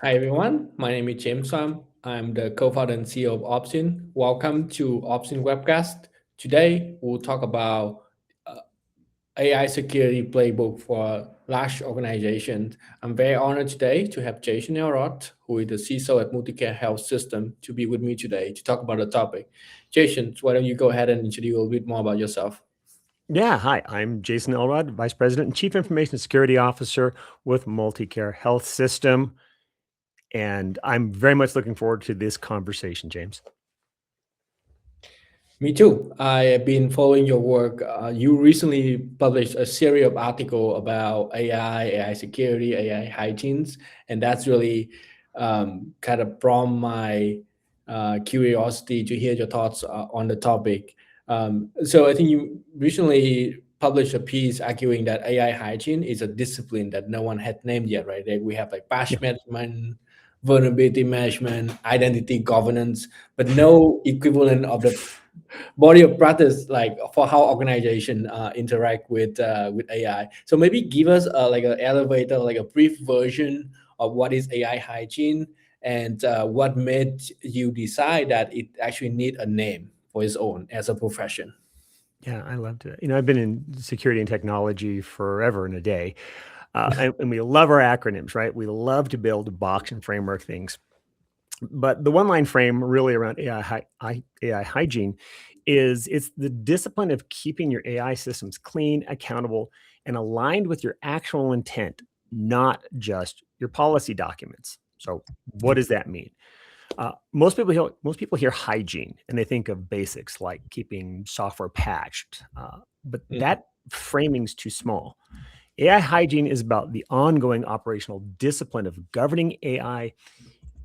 Hi everyone, my name is James Pham. I'm the co-founder and CEO of Opsin. Welcome to Opsin Webcast. Today we'll talk about uh, AI security playbook for large organizations. I'm very honored today to have Jason Elrod, who is the CISO at MultiCare Health System, to be with me today to talk about the topic. Jason, why don't you go ahead and introduce a little bit more about yourself? Yeah, hi, I'm Jason Elrod, Vice President and Chief Information Security Officer with MultiCare Health System. And I'm very much looking forward to this conversation, James. Me too. I have been following your work. You recently published a series of articles about AI security, AI hygienes, and that's really kind of prompt my curiosity to hear your thoughts on the topic. So I think you recently published a piece arguing that AI hygiene is a discipline that no one had named yet, right? Like we have like Yeah. patch management, vulnerability management, identity governance, but no equivalent of the body of practice like for how organization interact with AI. So maybe give us like an elevator, like a brief version of what is AI hygiene and what made you decide that it actually need a name for its own as a profession. Yeah, I loved it. I've been in security and technology forever and a day. And we love our acronyms, right? We love to build box and framework things. But the one line frame really around AI hygiene is it's the discipline of keeping your AI systems clean, accountable, and aligned with your actual intent, not just your policy documents. So, what does that mean? Most people hear hygiene and they think of basics like keeping software patched, but Mhm. that framing's too small. AI hygiene is about the ongoing operational discipline of governing AI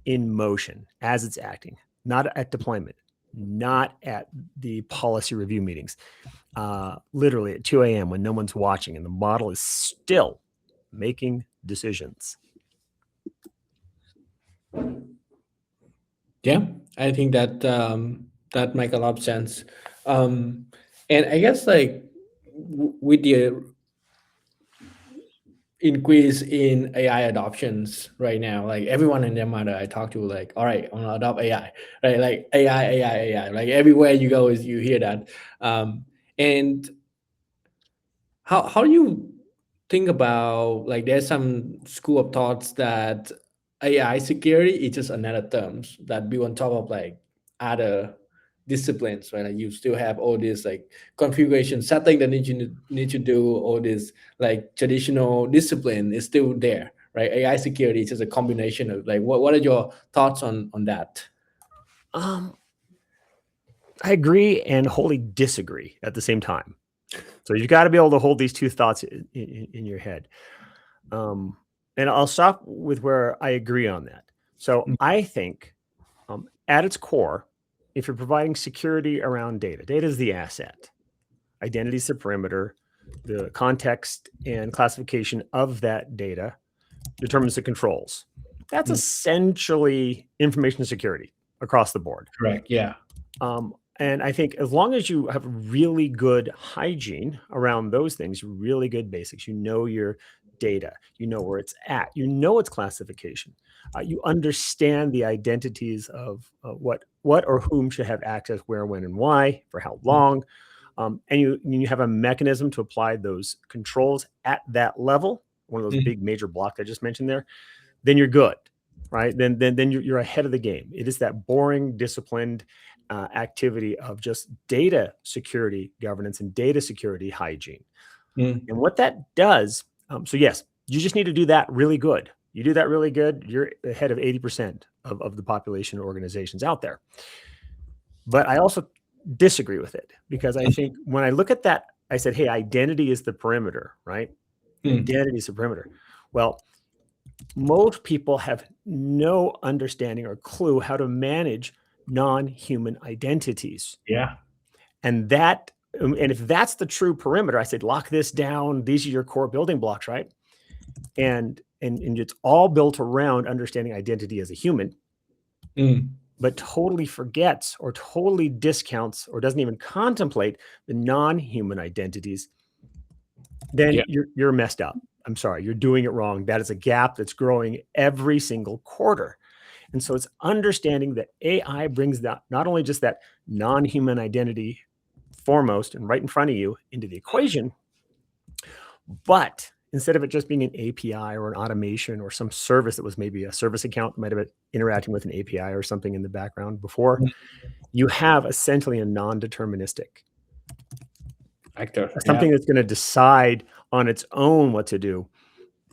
in motion as it's acting, not at deployment, not at the policy review meetings, literally at 2 a.m. when no one's watching and the model is still making decisions. Yeah, I think that that make a lot of sense. Um, and I guess like with the increase in AI adoptions right now. Like everyone and their mother I talk to, like, all right, I'm gonna adopt AI, right? Like AI. Like everywhere you go is you hear that. And how do you think about like there's some school of thoughts that AI security is just another terms that build on top of like other disciplines, right? Like you still have all this like configuration setting that need to do all this like traditional discipline is still there, right? AI security is just a combination of like what are your thoughts on that? Um, I agree and wholly disagree at the same time. So you've got to be able to hold these two thoughts in your head. Um, and I'll stop with where I agree on that. So I think at its core, if you're providing security around data, data is the asset, identity is the perimeter, the context and classification of that data determines the controls. That's Mm, essentially information security across the board. correct. Yeah. And I think as long as you have really good hygiene around those things, really good basics, you know your data, you know where it's at, you know its classification, you understand the identities of what or whom should have access, where, when, and why, for how long, and you have a mechanism to apply those controls at that level. One of those Mhm. big major blocks I just mentioned there, then you're good, right? Then you're ahead of the game. It is that boring, disciplined activity of just data security governance and data security hygiene. Mm. And what that does, so yes, you just need to do that really good. You do that really good, you're ahead of 80% of the population organizations out there. But I also disagree with it because I think when I look at that, I said, hey, identity is the perimeter, right? Mm. Identity is the perimeter. Well, most people have no understanding or clue how to manage non-human identities. Yeah. And if that's the true perimeter, I said, lock this down. These are your core building blocks, right? And it's all built around understanding identity as a human, Mm. but totally forgets or totally discounts or doesn't even contemplate the non-human identities, then Yeah. you're messed up. I'm sorry, you're doing it wrong. That is a gap that's growing every single quarter. And so it's understanding that AI brings that not only just that non-human identity foremost and right in front of you into the equation, but instead of it just being an API or an automation or some service that was maybe a service account might have been interacting with an API or something in the background before, you have essentially a non-deterministic actor. something that's going to decide on its own what to do.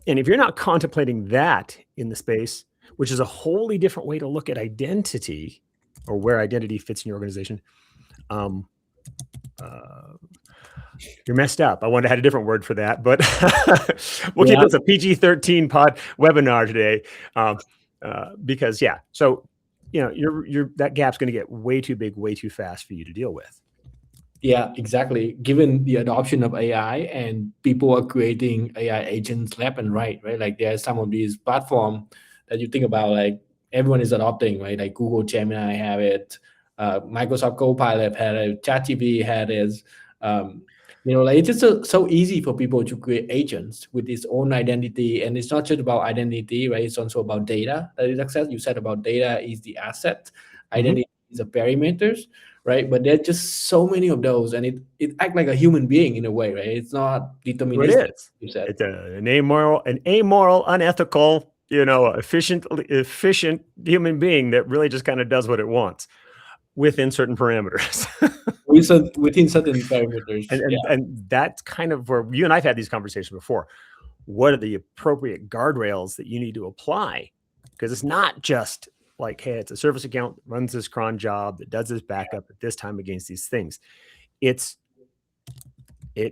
And if you're not contemplating that in the space, which is a wholly different way to look at identity or where identity fits in your organization, you're messed up. I wanted to have a different word for that, but we'll keep this a PG-13 pod webinar today, because so you're that gap's going to get way too big, way too fast for you to deal with. Yeah, exactly. Given the adoption of AI and people are creating AI agents left and right? Like there's some of these platforms that you think about, like everyone is adopting, right? Like Google Gemini have it, Microsoft Copilot had it, ChatGPT had it. Like it's just so easy for people to create agents with its own identity, and it's not just about identity, right? It's also about data that is accessed. You said about data is the asset, identity is the parameters, right? But there are just so many of those, and it acts like a human being in a way, right? It's not deterministic. It is. You said it's an amoral, unethical, efficient human being that really just kind of does what it wants within certain parameters. Within certain parameters. And that's kind of where you and I've had these conversations before. What are the appropriate guardrails that you need to apply? Because it's not just like, hey, it's a service account, runs this cron job, that does this backup at this time against these things. It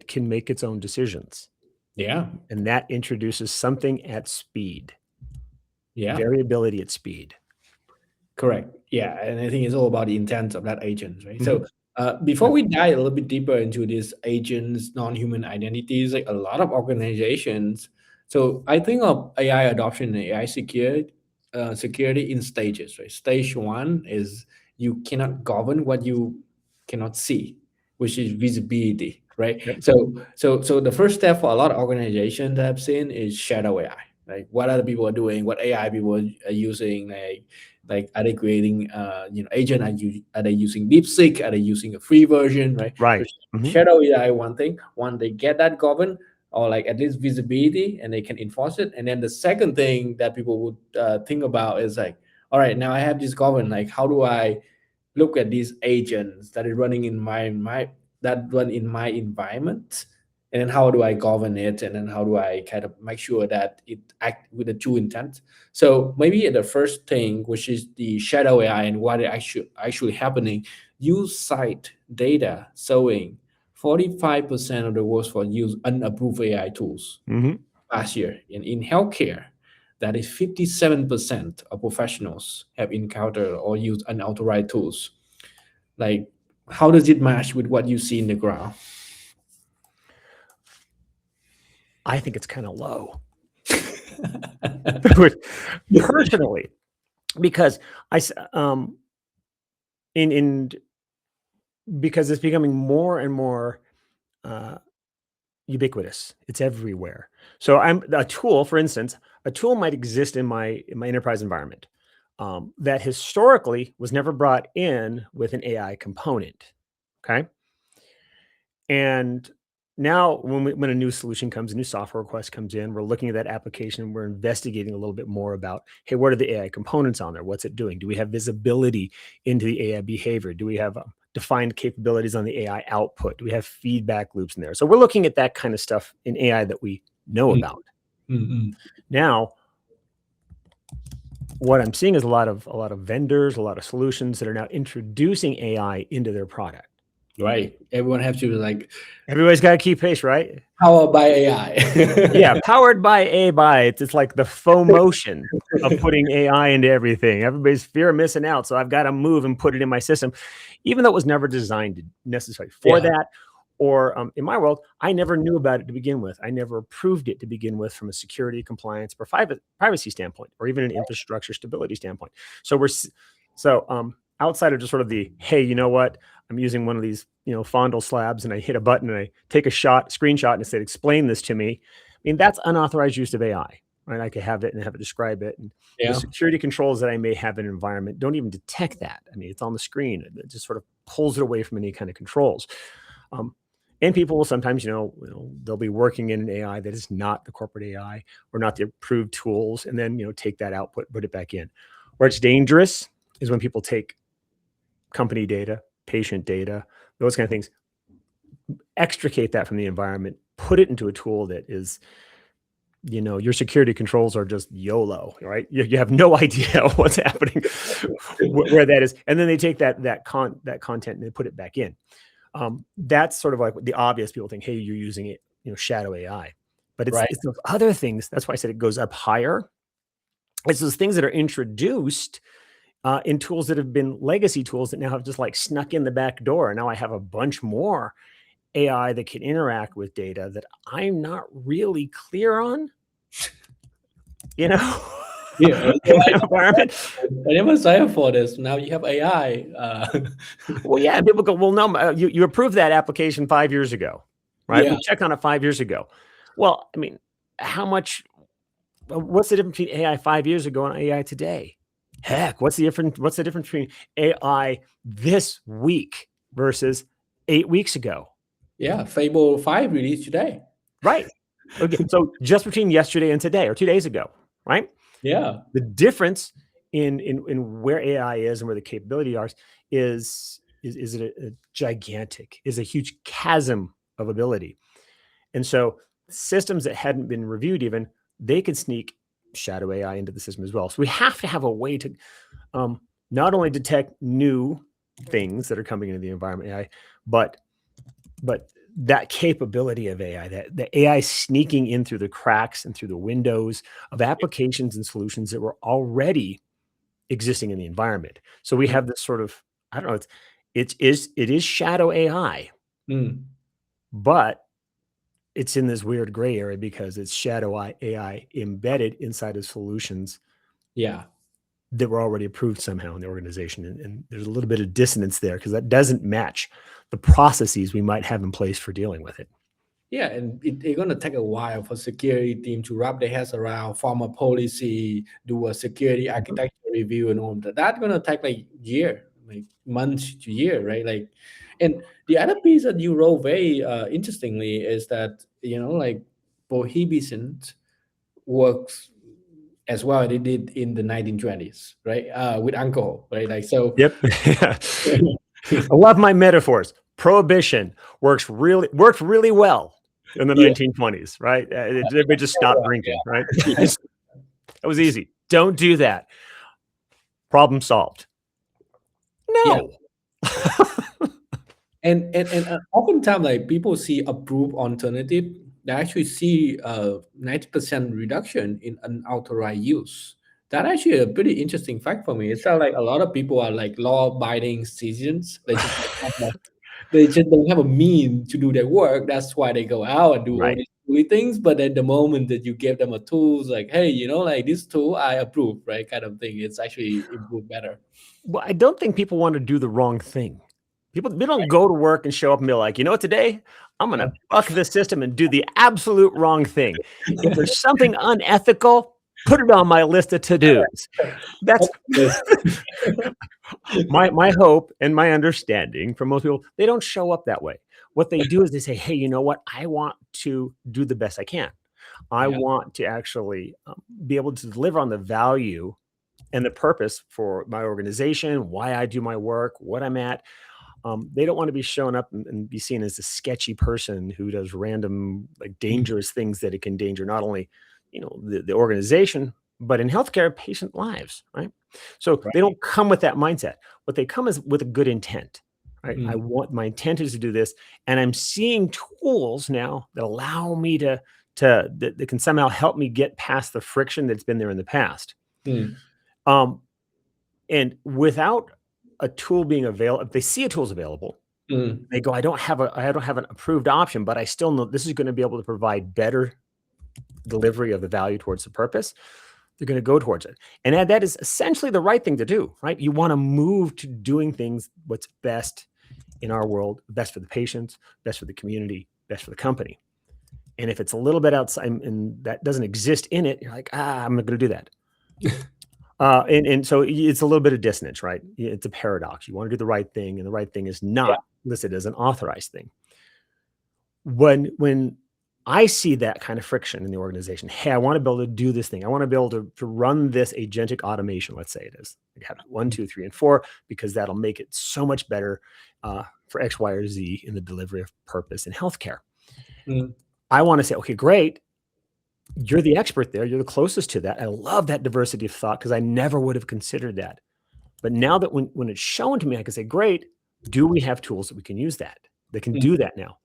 can make its own decisions. Yeah. And that introduces something at speed. Yeah. Variability at speed. Correct. Yeah. And I think it's all about the intent of that agent, right? So before we dive a little bit deeper into these agents, non-human identities, like a lot of organizations. So I think of AI adoption and AI security in stages, right? Stage one is you cannot govern what you cannot see, which is visibility, right? Yep. So the first step for a lot of organizations that I've seen is shadow AI. Like what other people are doing, what AI people are using, like are they creating agent, are they using DeepSeek, are they using a free version, right? Right. So shadow AI, one thing, they get that governed or like at least visibility and they can enforce it. And then the second thing that people would think about is like, all right, now I have this governed, like how do I look at these agents that are running in my that run in my environment, and then how do I govern it, and then how do I kind of make sure that it act with the true intent. So maybe the first thing, which is the shadow AI and what is actually happening, you cite data showing 45% of the workforce use unapproved AI tools last year. In healthcare, that is 57% of professionals have encountered or used unauthorized tools. Like, how does it match with what you see in the ground? I think it's kind of low. Personally, because because it's becoming more and more ubiquitous. It's everywhere. So a tool, for instance, a tool might exist in my enterprise environment that historically was never brought in with an AI component. Okay. And now when a new solution comes, a new software request comes in, we're looking at that application, we're investigating a little bit more about, hey, what are the AI components on there? What's it doing? Do we have visibility into the AI behavior? Do we have defined capabilities on the AI output? Do we have feedback loops in there? So we're looking at that kind of stuff in AI that we know about. Now, what I'm seeing is a lot of vendors, a lot of solutions that are now introducing AI into their product. Right. Everyone has to everybody's got to keep pace, right? Powered by AI. Yeah, powered by AI. It's like the faux motion of putting AI into everything. Everybody's fear of missing out. So I've got to move and put it in my system, even though it was never designed necessarily for that. Or in my world, I never knew about it to begin with. I never approved it to begin with from a security, compliance, or privacy standpoint, or even an infrastructure stability standpoint. So outside of just sort of the, hey, you know what? I'm using one of these, fondle slabs and I hit a button and I take a screenshot and it said, explain this to me. mean, that's unauthorized use of AI, right? I could have it and have it describe it. And the Yeah. security controls that I may have in an environment don't even detect that. I mean, it's on the screen. It just sort of pulls it away from any kind of controls. Um, and people will sometimes, they'll be working in an AI that is not the corporate AI or not the approved tools, and then, take that output, put it back in. Where it's dangerous is when people take company data, patient data, those kind of things, extricate that from the environment, put it into a tool that is, your security controls are just YOLO, right? You have no idea what's happening, where that is. And then they take that content and they put it back in. That's sort of like the obvious. People think, hey, you're using it, shadow AI. But it's those other things. That's why I said it goes up higher. It's those things that are introduced in tools that have been legacy tools that now have just like snuck in the back door. And now I have a bunch more AI that can interact with data that I'm not really clear on, Yeah. in my environment. I never signed up for this. Now you have AI. Well, yeah, people go, well, no, you approved that application 5 years ago, right? Yeah. We checked on it 5 years ago. Well, I mean, what's the difference between AI 5 years ago and AI today? Heck, what's the difference between AI this week versus 8 weeks ago? Yeah, Fable 5 released today. Right. Okay. So just between yesterday and today, or 2 days ago, right? Yeah. The difference in where AI is and where the capability are is a gigantic, is a huge chasm of ability. And so systems that hadn't been reviewed even, they could sneak shadow AI into the system as well. So we have to have a way to not only detect new things that are coming into the environment AI, but that capability of AI, that the AI sneaking in through the cracks and through the windows of applications and solutions that were already existing in the environment. So we have this sort of, I don't know, it is shadow AI, but it's in this weird gray area because it's shadow AI embedded inside of solutions. Yeah. That were already approved somehow in the organization. And there's a little bit of dissonance there because that doesn't match the processes we might have in place for dealing with it. Yeah, and it's going to take a while for security team to wrap their heads around, form a policy, do a security architecture review, and all that. That's going to take like year, like months to year, right? Like, and the other piece that you wrote very interestingly is that like prohibition works as well as it did in the 1920s, right? With alcohol, right? Like so. Yep. I love my metaphors. Prohibition worked really well in the 1920s, right? They just stopped drinking, right? That was easy. Don't do that. Problem solved. No. And oftentimes, like people see approved alternative, they actually see 90% reduction in unauthorized use. That actually a pretty interesting fact for me. It sounds like a lot of people are like law-abiding citizens. They just don't have a mean to do their work. That's why they go out and do all these silly things. But at the moment that you give them a tools, like, hey, like this tool I approve, right? Kind of thing. It's actually improved better. Well, I don't think people want to do the wrong thing. They don't go to work and show up and be like, today I'm going to buck the system and do the absolute wrong thing. If there's something unethical, put it on my list of to-dos. That's my hope and my understanding from most people. They don't show up that way. What they do is they say, hey, you know what? I want to do the best I can. I want to actually be able to deliver on the value and the purpose for my organization, why I do my work, what I'm at. They don't want to be showing up and be seen as a sketchy person who does random, like dangerous things that it can endanger not only, the organization, but in healthcare, patient lives, right? So they don't come with that mindset. What they come is with a good intent, right? My intent is to do this, and I'm seeing tools now that allow me that can somehow help me get past the friction that's been there in the past. And without a tool being available, if they see a tool's available, they go, I don't have an approved option, but I still know this is going to be able to provide better delivery of the value towards the purpose. They're going to go towards it. And that is essentially the right thing to do, right? You want to move to doing things what's best in our world, best for the patients, best for the community, best for the company. And if it's a little bit outside and that doesn't exist in it, you're like, I'm not going to do that. And so it's a little bit of dissonance, right? It's a paradox. You want to do the right thing, and the right thing is not listed as an authorized thing. When I see that kind of friction in the organization, hey, I want to be able to do this thing. I want to be able to run this agentic automation. Let's say it is. We have 1, 2, 3, and 4 because that'll make it so much better for X, Y, or Z in the delivery of purpose in healthcare. I want to say, okay, great. You're the expert there. You're the closest to that. I love that diversity of thought because I never would have considered that. But now that when it's shown to me, I can say, great, do we have tools that we can use that can do that now?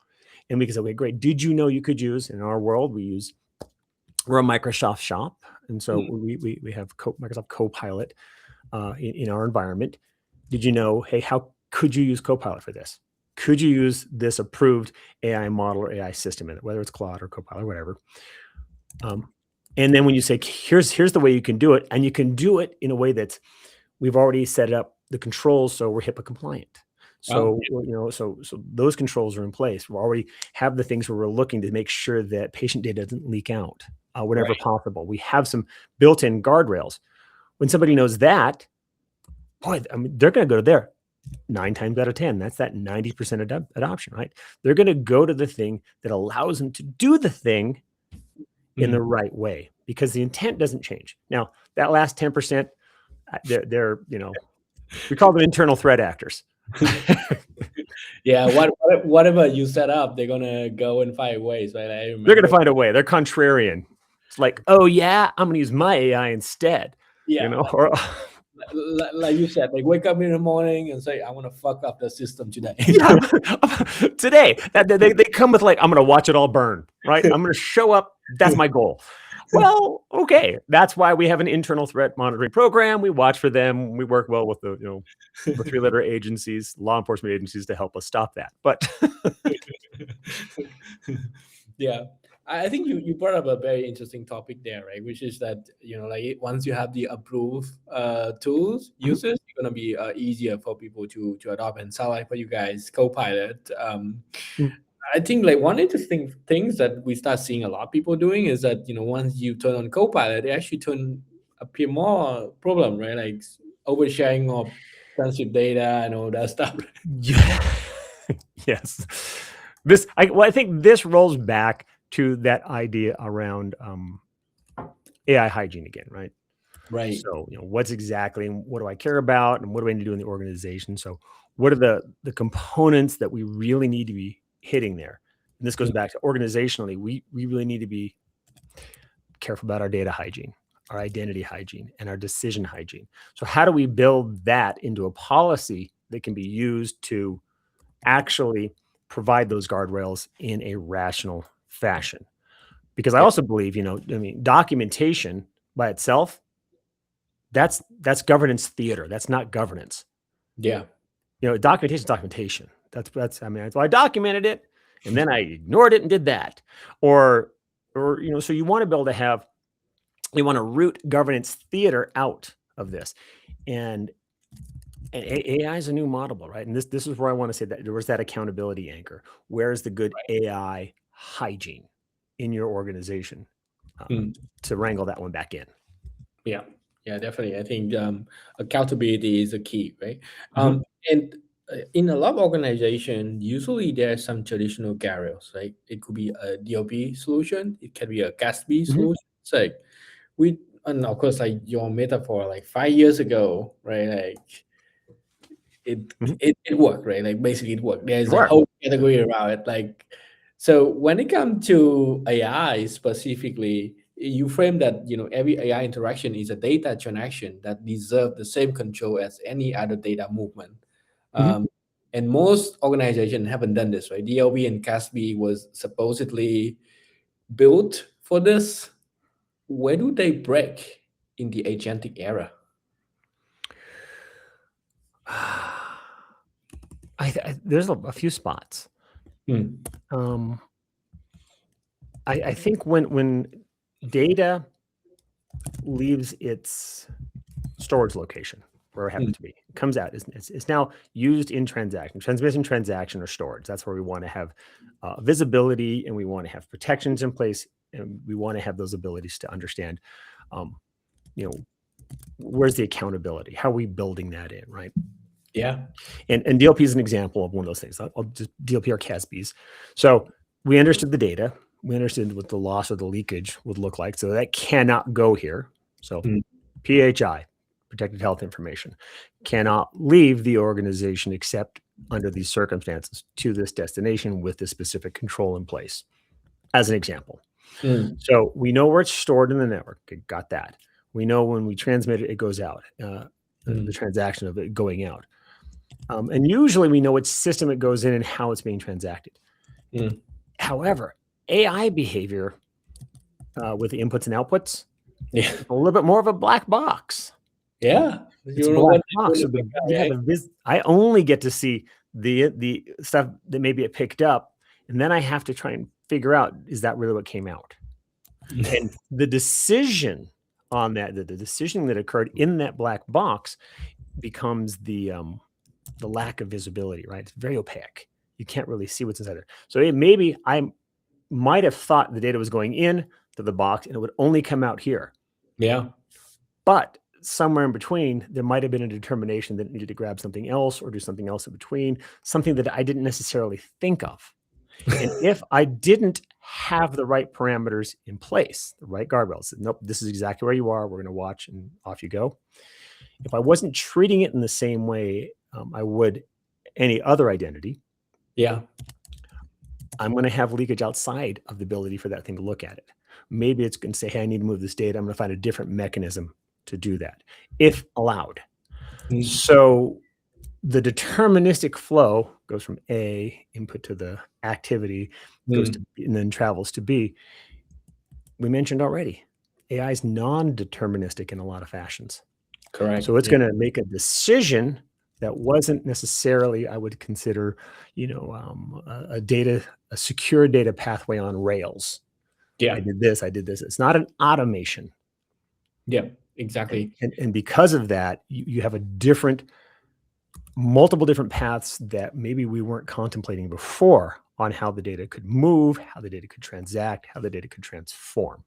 And we can say, okay, great. Did you know you could use, in our world, we're a Microsoft shop. And so we have Microsoft Copilot in our environment. Did you know, hey, how could you use Copilot for this? Could you use this approved AI model or AI system in it, whether it's Claude or Copilot or whatever? And then when you say, here's the way you can do it, and you can do it in a way that we've already set up the controls, so we're HIPAA compliant. So, so those controls are in place. We already have the things where we're looking to make sure that patient data doesn't leak out whenever possible. We have some built-in guardrails. When somebody knows that, boy, I mean, they're going to go there 9 times out of 10. That's that 90% adoption, right? They're going to go to the thing that allows them to do the thing in the right way, because the intent doesn't change. Now, that last 10%, they're we call them internal threat actors. Whatever you set up, they're gonna go and find ways, right? They're gonna find a way. They're contrarian. It's like, oh yeah, I'm gonna use my AI instead. Or like you said, like wake up in the morning and say, I want to fuck up the system today. Today, they come with like, I'm gonna watch it all burn, right? I'm gonna show up. That's my goal. Well, okay. That's why we have an internal threat monitoring program. We watch for them. We work well with the 3-letter agencies, law enforcement agencies, to help us stop that. But yeah, I think you brought up a very interesting topic there, right? Which is that like once you have the approved tools uses, it's gonna be easier for people to adopt. And sound like for you guys, Copilot. I think like one interesting things that we start seeing a lot of people doing is that once you turn on Copilot, they actually appear more problem, right? Like oversharing of sensitive data and all that stuff. Yes. I think this rolls back to that idea around AI hygiene again, right? Right. So what's exactly, and what do I care about, and what do I need to do in the organization? So what are the components that we really need to be hitting there? And this goes back to organizationally, we really need to be careful about our data hygiene, our identity hygiene, and our decision hygiene. So how do we build that into a policy that can be used to actually provide those guardrails in a rational fashion? Because I also believe, documentation by itself, that's governance theater. That's not governance. Yeah. Documentation is documentation. That's why I documented it, and then I ignored it and did that. Or so you want to be able to you want to root governance theater out of this. And AI is a new model, right? And this is where I want to say that there was that accountability anchor. Where is the good AI hygiene in your organization to wrangle that one back in? Yeah, definitely. I think accountability is the key, right? And in a lot of organizations, usually there's some traditional guardrails, right? It could be a DLP solution, it can be a CASB solution. It's like and of course, like your metaphor, like 5 years ago, right? Like it worked, right? Like basically it worked. There's a whole category around it. Like, so when it comes to AI specifically, you frame that every AI interaction is a data transaction that deserves the same control as any other data movement. And most organizations haven't done this, right? DLP and CASB was supposedly built for this. Where do they break in the agentic era? There's a few spots. I think when data leaves its storage location, where I happen to be. It comes out. It's now used in transaction, transmission, transaction, or storage. That's where we want to have visibility, and we want to have protections in place, and we want to have those abilities to understand, where's the accountability? How are we building that in, right? Yeah. And DLP is an example of one of those things. I'll just DLP or CASBs. So we understood the data. We understood what the loss or the leakage would look like. So that cannot go here. So PHI, protected health information, cannot leave the organization except under these circumstances to this destination with the specific control in place, as an example. So we know where it's stored in the network. Okay, got that. We know when we transmit it, it goes out, the transaction of it going out. And usually we know which system it goes in and how it's being transacted. However, AI behavior with the inputs and outputs, a little bit more of a black box. Yeah. It's a black box. So I only get to see the stuff that maybe it picked up, and then I have to try and figure out, is that really what came out? And the decision on that, the decision that occurred in that black box becomes the lack of visibility, right? It's very opaque. You can't really see what's inside there. So maybe I might have thought the data was going in to the box and it would only come out here. Yeah. But somewhere in between, there might have been a determination that it needed to grab something else or do something else in between, something that I didn't necessarily think of. And if I didn't have the right parameters in place, the right guardrails, nope, this is exactly where you are. We're going to watch and off you go. If I wasn't treating it in the same way I would any other identity, I'm going to have leakage outside of the ability for that thing to look at it. Maybe it's going to say, hey, I need to move this data. I'm going to find a different mechanism to do that, if allowed. So the deterministic flow goes from A, input to the activity, goes to B, and then travels to B. We mentioned already, AI is non-deterministic in a lot of fashions. Correct. So it's going to make a decision that wasn't necessarily, I would consider, a secure data pathway on rails. Yeah. I did this. It's not an automation. Yeah, exactly. And because of that, you have multiple different paths that maybe we weren't contemplating before on how the data could move, how the data could transact, how the data could transform.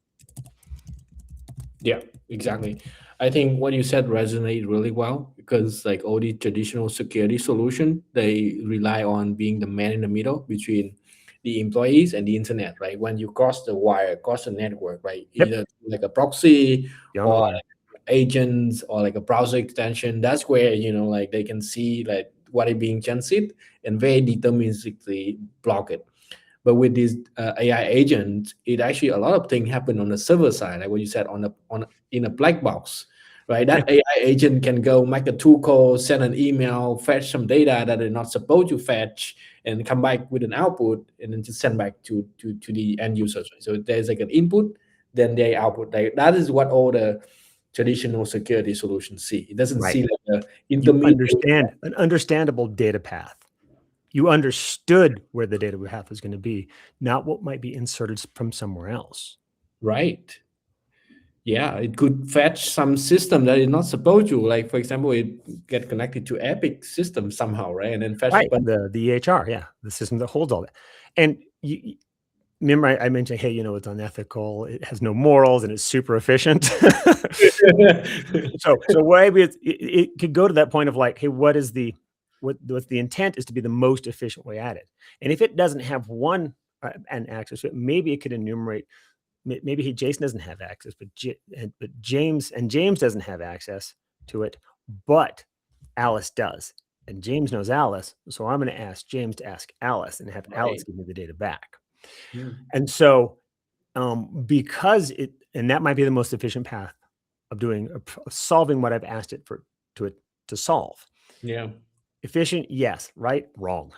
Yeah, exactly. I think what you said resonates really well because like all the traditional security solution, they rely on being the man in the middle between the employees and the internet, right? When you cross the wire, cross the network, right? Either like a proxy or like agents or like a browser extension, that's where, like they can see like what is being transit and very deterministically block it. But with these AI agents, it actually a lot of things happen on the server side, like what you said in a black box, right? That AI agent can go make a tool call, send an email, fetch some data that they're not supposed to fetch, and come back with an output, and then just send back to the end users. So there's like an input, then the output. Like that is what all the traditional security solutions see. It doesn't see like the intermediate. You understand an understandable data path. You understood where the data path was going to be, not what might be inserted from somewhere else. Right. Yeah, it could fetch some system that is not supposed to. Like, for example, it get connected to Epic system somehow, right? And then fetch the EHR, the system that holds all that. And you remember I mentioned, hey, it's unethical, it has no morals, and it's super efficient. So maybe it could go to that point of like, hey, what's the intent is to be the most efficient way at it. And if it doesn't have one access to it, maybe it could enumerate. Maybe Jason doesn't have access, but James doesn't have access to it, but Alice does, and James knows Alice, so I'm going to ask James to ask Alice and have Alice give me the data back. And so, because and that might be the most efficient path of solving what I've asked it to solve. Yeah. Efficient, yes. Right, wrong.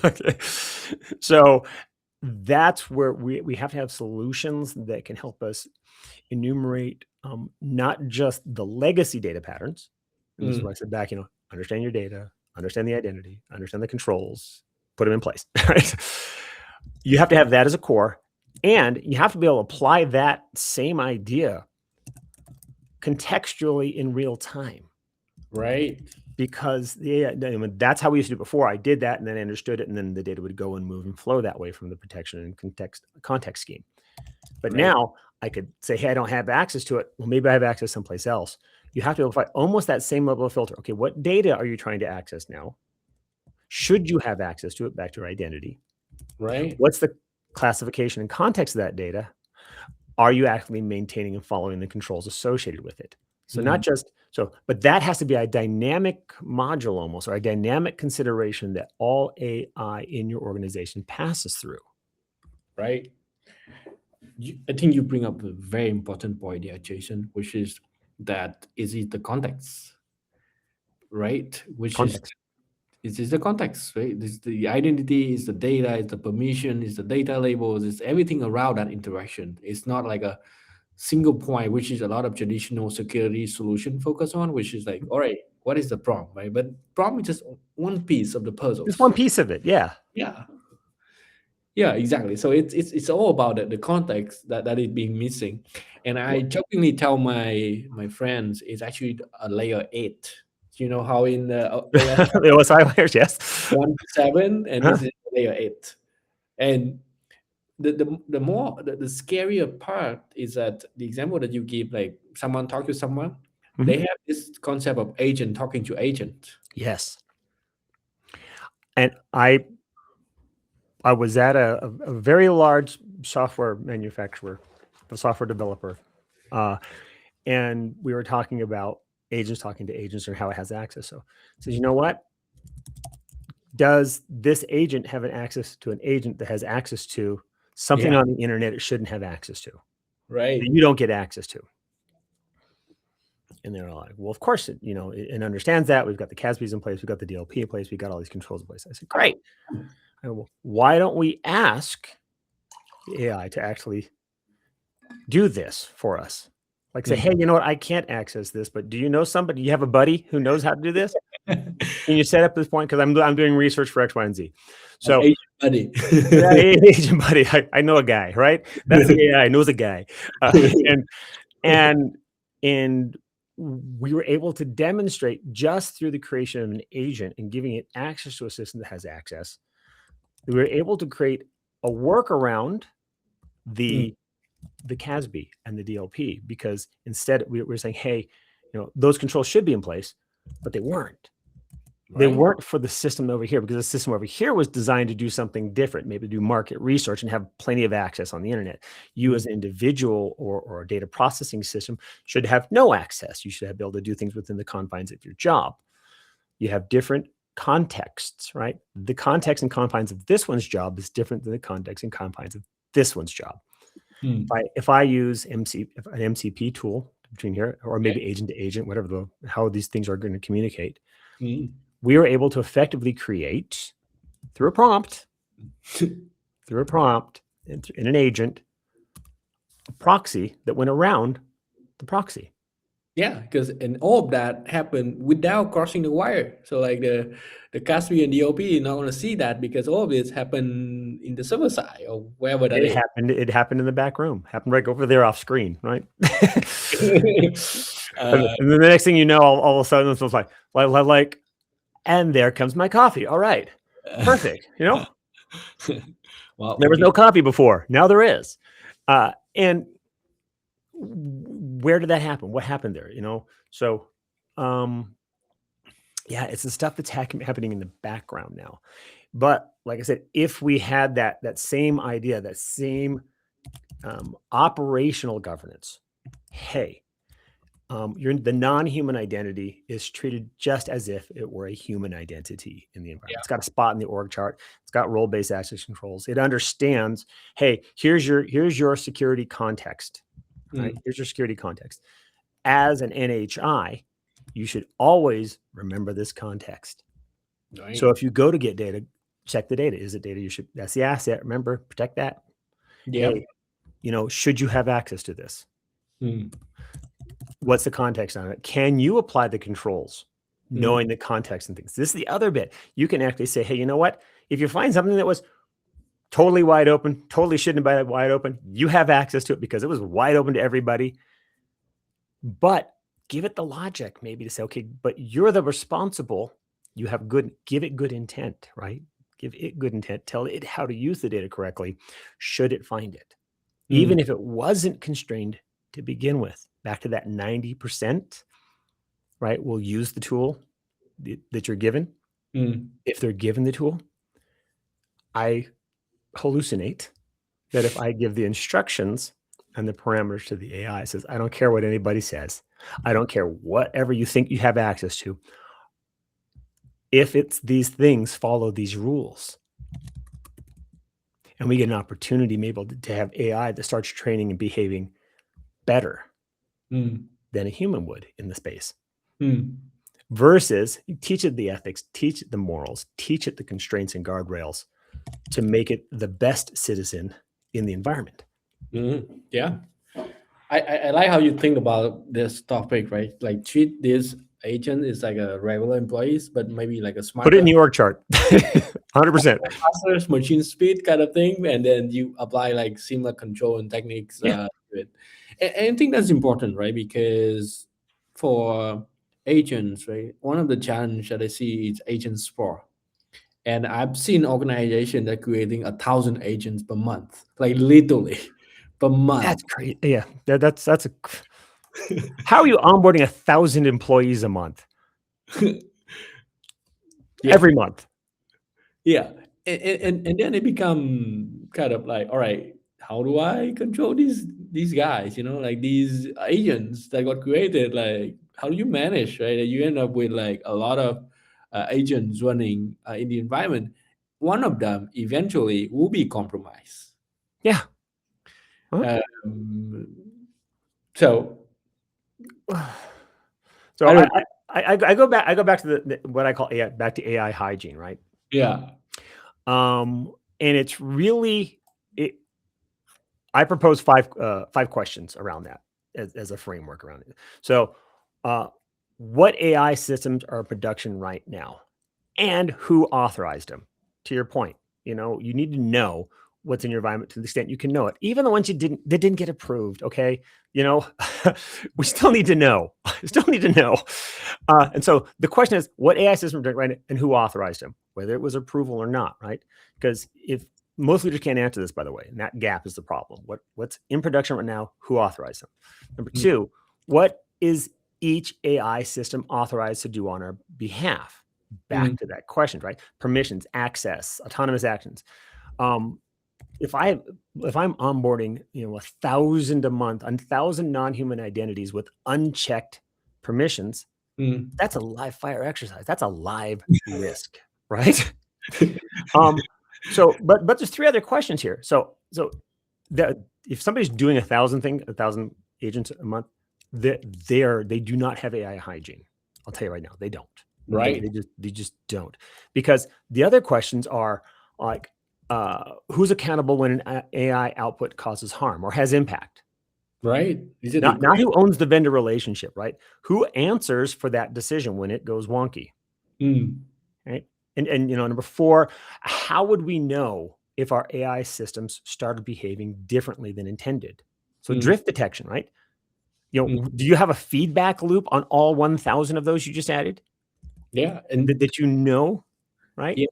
Okay. So that's where we have to have solutions that can help us enumerate not just the legacy data patterns. And this is why I said back, understand your data, understand the identity, understand the controls, put them in place. Right? You have to have that as a core, and you have to be able to apply that same idea contextually in real time. Right. because that's how we used to do it before. I did that and then I understood it, and then the data would go and move and flow that way from the protection and context scheme. But Right. now I could say, hey, I don't have access to it. Well, maybe I have access someplace else. You have to apply almost that same level of filter. Okay, what data are you trying to access now? Should you have access to it? Back to your identity. Right. What's the classification and context of that data? Are you actually maintaining and following the controls associated with it? So not just but that has to be a dynamic module almost, or a dynamic consideration that all AI in your organization passes through. Right. I think you bring up a very important point there, Jason, which is that is it the context, right? Which Context. is the context, right? This the identity, is the data, is the permission, is the data labels, it's everything around that interaction. It's not like a single point, which is a lot of traditional security solution focus on, which is like, all right, what is the prompt, right? But prompt is just one piece of the puzzle. Just one piece of it, yeah. Yeah. Yeah, exactly. So it's all about the context that is being missing. And I jokingly tell my friends it's actually a layer 8. You know how in the The OSI layers, yes. 1 to 7, and Huh? this is layer 8. And the more the scarier part is that the example that you give, like someone talk to someone, they have this concept of agent talking to agent. Yes. And I was at a very large software manufacturer, a software developer, and we were talking about agents talking to agents and how it has access. So it says, you know what? Does this agent have an access to an agent that has access to something on the internet it shouldn't have access to? Right. That you don't get access to. And they're all like, well, of course, it understands that. We've got the CASBs in place. We've got the DLP in place. We've got all these controls in place. I said, great. I go, well, why don't we ask the AI to actually do this for us? Like say, hey, you know what? I can't access this, but do you know somebody? You have a buddy who knows how to do this? Can you set up this point? Because I'm doing research for X, Y, and Z. So Agent buddy. Agent buddy. I know a guy, right? That's the AI knows a guy. And we were able to demonstrate just through the creation of an agent and giving it access to a system that has access. We were able to create a workaround the CASB and the DLP, because instead we were saying, hey, those controls should be in place, but they weren't. Right. They weren't for the system over here, because the system over here was designed to do something different, maybe do market research and have plenty of access on the internet. You as an individual or a data processing system should have no access. You should be able to do things within the confines of your job. You have different contexts, right? The context and confines of this one's job is different than the context and confines of this one's job. If I use an MCP tool between here, or maybe agent to agent, whatever how these things are going to communicate, we were able to effectively create through a prompt in an agent, a proxy that went around the proxy. Yeah, and all of that happened without crossing the wire. So like the CASB and DLP are not going to see that, because all of this happened in the server side or wherever that is. It happened in the back room. Happened right over there off screen, right? And then the next thing you know, all of a sudden, it's like, and there comes my coffee. All right, perfect. Well, there was no coffee before. Now there is. And where did that happen? What happened there? So, it's the stuff that's happening in the background now. But like I said, if we had that same idea, that same operational governance, hey, the non-human identity is treated just as if it were a human identity in the environment. Yeah. It's got a spot in the org chart. It's got role-based access controls. It understands, hey, here's your security context. Right? Here's your security context. As an NHI, you should always remember this context. Right. So if you go to get data, check the data. Is it data that's the asset? Remember, protect that. Yeah. Hey, should you have access to this? What's the context on it? Can you apply the controls, knowing the context and things? This is the other bit. You can actually say, hey, you know what? If you find something that was totally wide open, totally shouldn't have been wide open, you have access to it because it was wide open to everybody. But give it the logic maybe to say, okay, but you're the responsible. You have give it good intent, right? Give it good intent. Tell it how to use the data correctly, should it find it. Even if it wasn't constrained to begin with. Back to that 90%, right? We'll use the tool that you're given. If they're given the tool, I hallucinate that if I give the instructions and the parameters to the AI, it says, I don't care what anybody says. I don't care whatever you think you have access to. If it's these things, follow these rules. And we get an opportunity maybe to have AI that starts training and behaving better than a human would in the space. Versus you teach it the ethics, teach it the morals, teach it the constraints and guardrails to make it the best citizen in the environment. Yeah. I like how you think about this topic, right? Like treat this agent is like a regular employees, but maybe like a smarter. Put it in the org chart. 100%. Faster machine speed kind of thing. And then you apply like similar control and techniques to it. And I think that's important, right? Because for agents, right, one of the challenges that I see is agent sprawl. And I've seen organizations that are creating 1,000 agents per month, like literally per month. That's great. Yeah, that's a. How are you onboarding 1,000 employees a month? Every month. Yeah, and then it become kind of like, all right, how do I control these guys? You know, like these agents that got created. Like, how do you manage, right? You end up with like a lot of agents running in the environment. One of them eventually will be compromised. Yeah. So I go back to the what I call AI, back to AI hygiene, right? Yeah. And it's really I propose five questions around that as a framework around it. So, what AI systems are in production right now, and who authorized them? To your point, you need to know what's in your environment to the extent you can know it. Even the ones that didn't get approved, okay? We still need to know. And so the question is, what AI system are doing right now, and who authorized them, whether it was approval or not, right? Because if most leaders can't answer this, by the way, and that gap is the problem. What's in production right now? Who authorized them? Number two, what is each AI system authorized to do on our behalf? Back to that question, right? Permissions, access, autonomous actions. If I'm onboarding, 1,000 a month, 1,000 non-human identities with unchecked permissions, that's a live fire exercise. That's a live risk, right? So, but there's three other questions here. So if somebody's doing 1,000 agents a month, they do not have AI hygiene. I'll tell you right now, they don't. Right. They just don't. Because the other questions are like, who's accountable when an AI output causes harm or has impact? Right. Not who owns the vendor relationship, right? Who answers for that decision when it goes wonky? Right. And number four, how would we know if our AI systems started behaving differently than intended? So drift detection, right? Do you have a feedback loop on all 1,000 of those you just added? Yeah. And that right? Yeah.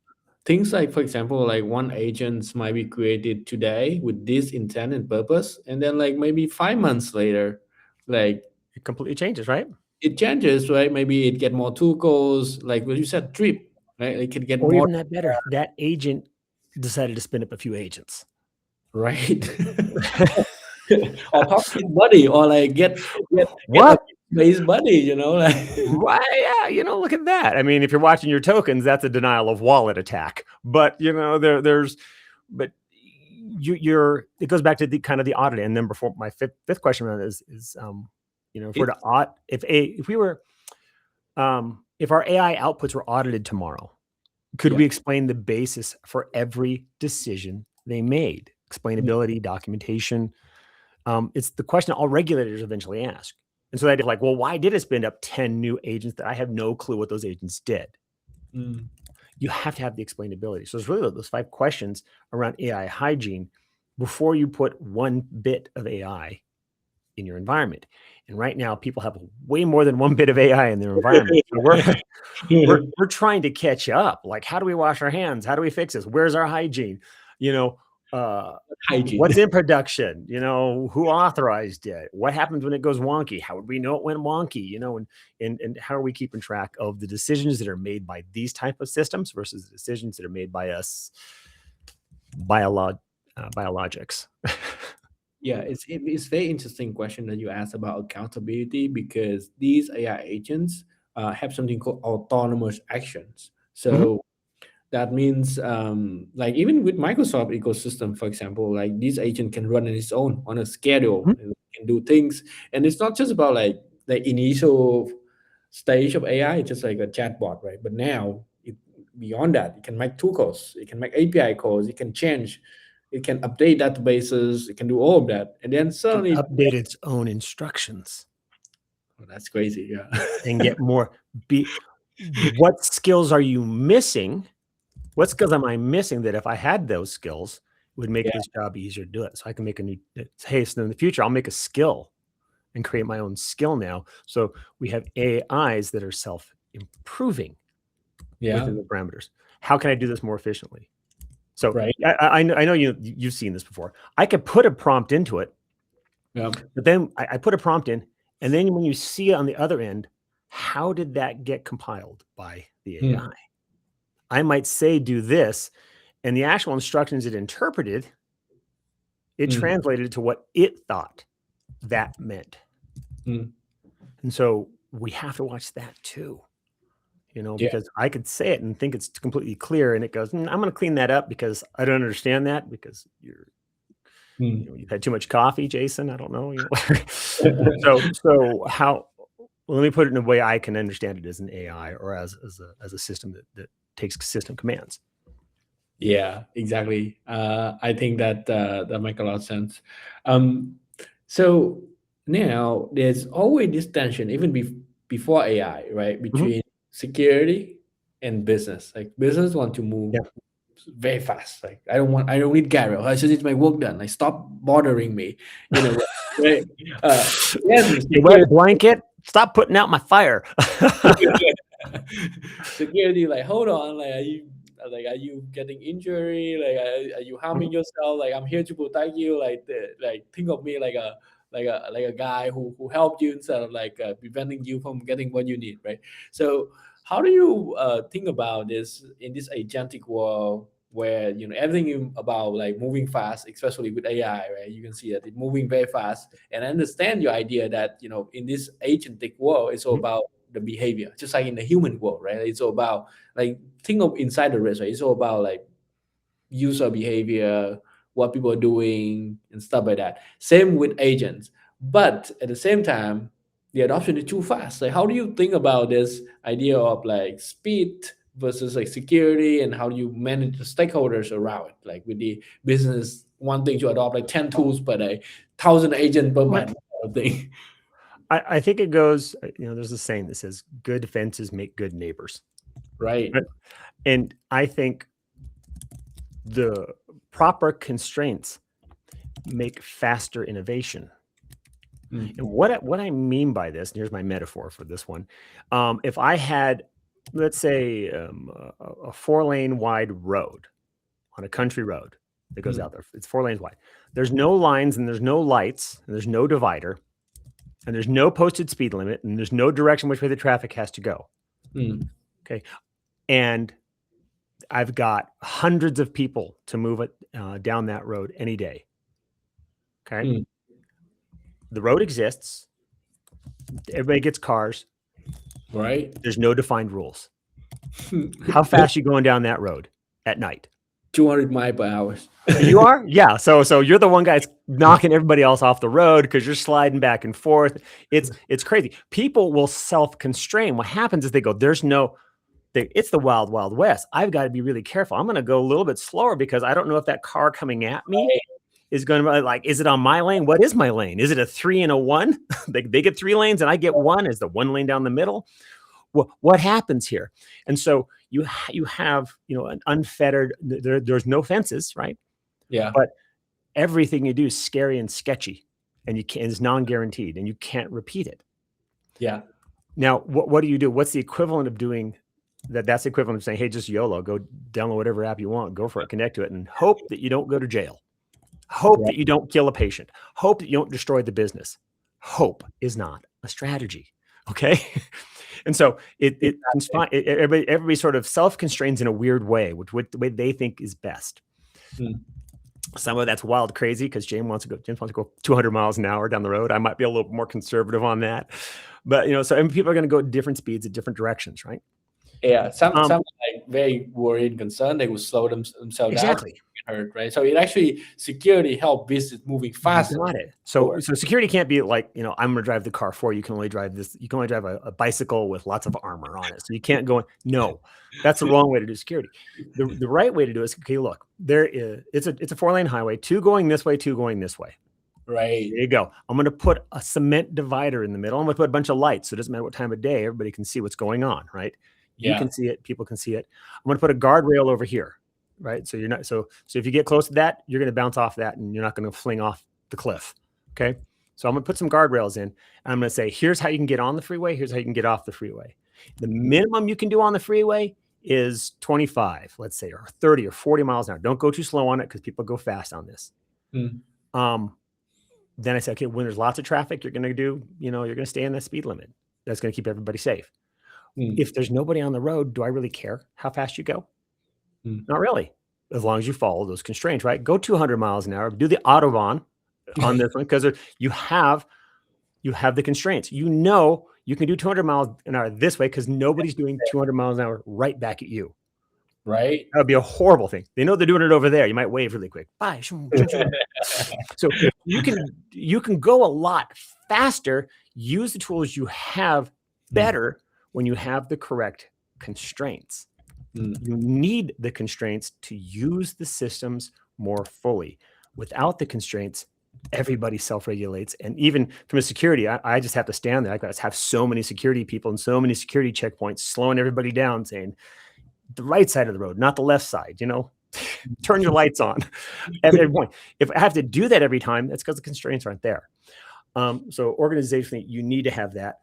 Things like, for example, like one agent might be created today with this intent and purpose, and then like maybe 5 months later, like it completely changes, right? It changes, right? Maybe it get more tool calls, like what you said, drip, right? It could get or more. Even that better. That agent decided to spin up a few agents, right? Or talk to his buddy, or like get what? His buddy, like right? Yeah, look at that. I mean, if you're watching your tokens, that's a denial of wallet attack. But it goes back to the kind of the audit. And then before my fifth question around is if our AI outputs were audited tomorrow, could we explain the basis for every decision they made? Explainability, documentation. It's the question all regulators eventually ask. And so they're like, well, why did it spin up 10 new agents that I have no clue what those agents did? You have to have the explainability. So it's really those 5 questions around AI hygiene before you put one bit of AI in your environment. And right now, people have way more than one bit of AI in their environment. So we're trying to catch up. Like, how do we wash our hands? How do we fix this? Where's our hygiene? You know, Hygiene. what's in production? You know, who authorized it? What happens when it goes wonky? How would we know it went wonky? You know, and how are we keeping track of the decisions that are made by these type of systems versus the decisions that are made by us biologics? Yeah, it's very interesting question that you asked about accountability, because these AI agents have something called autonomous actions. Mhm. So that means, like even with Microsoft ecosystem, for example, like this agent can run on its own on a schedule, Mhm. and can do things. And it's not just about like the initial stage of AI, just like a chatbot, right? But now beyond that, it can make tool calls, it can make API calls, it can change, it can update databases, it can do all of that. And then Can suddenly, update its own instructions oh, that's crazy. Yeah. and get more. What skills are you missing? What skills am I missing that if I had those skills, it would make Yeah. this job easier to do it? So I can make a new, hey, so in the future, I'll make a skill and create my own skill now. So we have AIs that are self-improving Yeah. within the parameters. How can I do this more efficiently? So Right. I know you've seen this before. I could put a prompt into it, Yeah. but then I put a prompt in, and then when you see it on the other end, how did that get compiled by the AI? Hmm. I might say, do this, and the actual instructions it interpreted, it Hmm. translated to what it thought that meant. Hmm. And so we have to watch that too, Yeah. because I could say it and think it's completely clear, and it goes, I'm going to clean that up because I don't understand that because Hmm. you've had too much coffee, Jason. I don't know. So how? Well, let me put it in a way I can understand it as an AI or as a system that takes system commands. Yeah, exactly. I think that that makes a lot of sense. Um, so now there's always this tension, even before AI, right, Mhm. between security and business. Like business want to move Yeah. very fast. Like I don't need Gary. I just need my work done. Like stop bothering me. You know, right? Then You wet security. blanket. Stop putting out my fire. Security, like, hold on, like, are you getting injury? Like, are you harming Mhm. yourself? Like, I'm here to protect you. Like, think of me like a guy who helped you instead of like preventing you from getting what you need, right? So, how do you think about this in this agentic world where everything about like moving fast, especially with AI, right? You can see that it's moving very fast, and I understand your idea that in this agentic world, it's all Mhm. about the behavior, just like in the human world, right? It's all about like think of inside the risk, right? It's all about like user behavior, what people are doing, and stuff like that. Same with agents, but at the same time, the adoption is too fast. Like, how do you think about this idea of like speed versus like security, and how do you manage the stakeholders around it? Like with the business wanting to adopt like 10 tools per day, 1,000 agents per Well, month, kind of thing. I think it goes, there's a saying that says good fences make good neighbors. Right. Right. And I think the proper constraints make faster innovation. And Mm. what I mean by this, and here's my metaphor for this one. If I had, let's say, a 4-lane wide road on a country road that goes Mm. out there, it's 4 lanes wide. There's no lines and there's no lights and there's no divider and there's no posted speed limit and there's no direction which way the traffic has to go. Mm. Okay. And I've got hundreds of people to move it down that road any day. Okay. Mm. The road exists. Everybody gets cars. Right. There's no defined rules. How fast you going down that road at night? 200 miles per hour. You are? Yeah. So you're the one guy that's knocking everybody else off the road because you're sliding back and forth. It's crazy. People will self-constrain. What happens is they go, it's the wild, wild west. I've got to be really careful. I'm going to go a little bit slower because I don't know if that car coming at me is going to like, is it on my lane? What is my lane? Is it a 3 and a 1? They get 3 lanes and I get 1. Is the 1 lane down the middle? What happens here? And so you have, an unfettered, there's no fences, right? Yeah. But everything you do is scary and sketchy. and you can't, it's non-guaranteed, and you can't repeat it. Yeah. Now, what do you do? What's the equivalent of doing that? That's the equivalent of saying, hey, just YOLO, go download whatever app you want, go for it, connect to it, and hope that you don't go to jail. Hope that you don't kill a patient. Hope that you don't destroy the business. Hope is not a strategy. Okay. And so everybody sort of self-constrains in a weird way, the way they think is best. Some of that's wild crazy because James wants to go 200 miles an hour down the road. I might be a little more conservative on that, but so people are going to go at different speeds at different directions, right? Yeah, some like very worried and concerned, they will slow themselves exactly. down, hurt, right? So it actually security help business moving faster. Got it. So security can't be like, I'm gonna drive the car for you. You can only drive this. You can only drive a bicycle with lots of armor on it. So you can't go. No, that's the wrong way to do security. The right way to do it is, okay, look, it's a 4-lane highway, 2 going this way, 2 going this way. Right. There you go. I'm going to put a cement divider in the middle. I'm going to put a bunch of lights. So it doesn't matter what time of day, everybody can see what's going on, right? You can see it. People can see it. I'm going to put a guardrail over here, right? So you're not, so if you get close to that, you're going to bounce off that and you're not going to fling off the cliff. Okay. So I'm going to put some guardrails in and I'm going to say, here's how you can get on the freeway. Here's how you can get off the freeway. The minimum you can do on the freeway is 25, let's say, or 30 or 40 miles an hour. Don't go too slow on it because people go fast on this. Then I say, okay, when there's lots of traffic, you're going to do, you're going to stay in the speed limit. That's going to keep everybody safe. If there's nobody on the road, do I really care how fast you go? Not really. As long as you follow those constraints, right? Go 200 miles an hour, do the Autobahn on this one, because you have the constraints. You can do 200 miles an hour this way because nobody's doing 200 miles an hour right back at you. Right. That would be a horrible thing. They know they're doing it over there. You might wave really quick. Bye. So you can go a lot faster, use the tools you have better when you have the correct constraints. You need the constraints to use the systems more fully. Without the constraints, everybody self-regulates. And even from a security, I just have to stand there. I got to have so many security people and so many security checkpoints slowing everybody down, saying the right side of the road, not the left side, turn your lights on at every point. If I have to do that every time, that's because the constraints aren't there. So organizationally, you need to have that.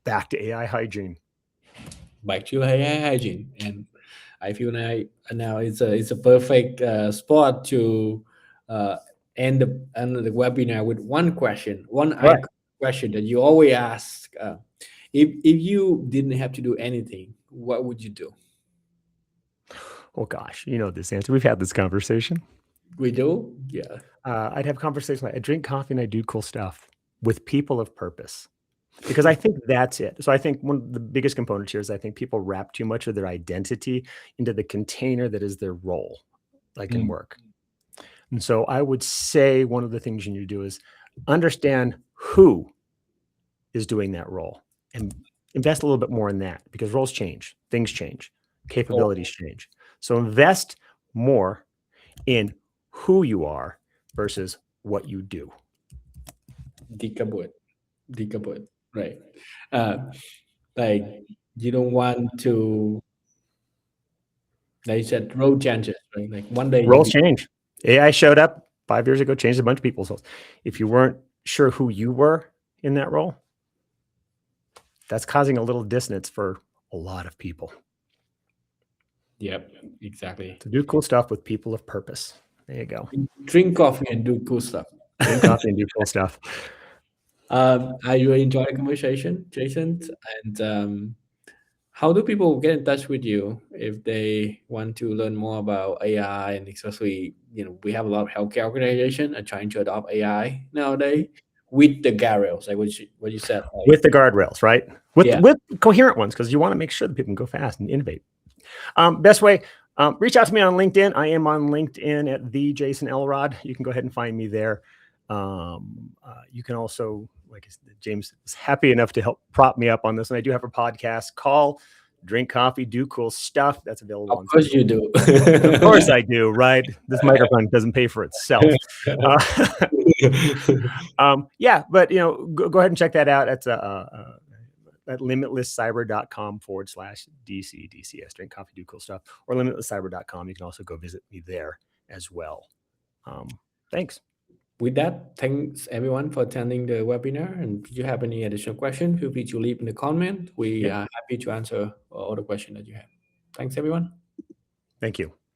Back to AI hygiene. Back to AI hygiene, and I feel now it's a perfect spot to end the webinar with one question, question that you always ask. If you didn't have to do anything, what would you do? Oh gosh, this answer. We've had this conversation. We do, yeah. I'd have conversations like I drink coffee and I do cool stuff with people of purpose. Because I think that's it. So I think one of the biggest components here is I think people wrap too much of their identity into the container that is their role, like in work. And so I would say one of the things you need to do is understand who is doing that role and invest a little bit more in that, because roles change, things change, capabilities change. So invest more in who you are versus what you do. Decabot. Right. Like you don't want to, like you said, role changes, right? Like one day roles change. AI showed up 5 years ago, changed a bunch of people's roles. If you weren't sure who you were in that role, that's causing a little dissonance for a lot of people. Yep, exactly. To do cool stuff with people of purpose. There you go. Drink coffee and do cool stuff. Drink coffee and do cool stuff. I really enjoyed the conversation, Jason. And how do people get in touch with you if they want to learn more about AI? And especially, we have a lot of healthcare organizations are trying to adopt AI nowadays with the guardrails, like what you said. Like, with the guardrails, right? With coherent ones, because you want to make sure that people can go fast and innovate. Best way, reach out to me on LinkedIn. I am on LinkedIn at the Jason Elrod. You can go ahead and find me there. You can also, like James was happy enough to help prop me up on this. And I do have a podcast, Call, Drink Coffee, Do Cool Stuff. That's available. Of course you do. Of course I do, right? This microphone doesn't pay for itself. Yeah, but go ahead and check that out. It's at limitlesscyber.com/DCDCS, Drink Coffee, Do Cool Stuff, or limitlesscyber.com. You can also go visit me there as well. Thanks. with that, thanks everyone for attending the webinar. And if you have any additional questions, feel free to leave in the comment. We Yep. are happy to answer all the questions that you have. Thanks, everyone. Thank you.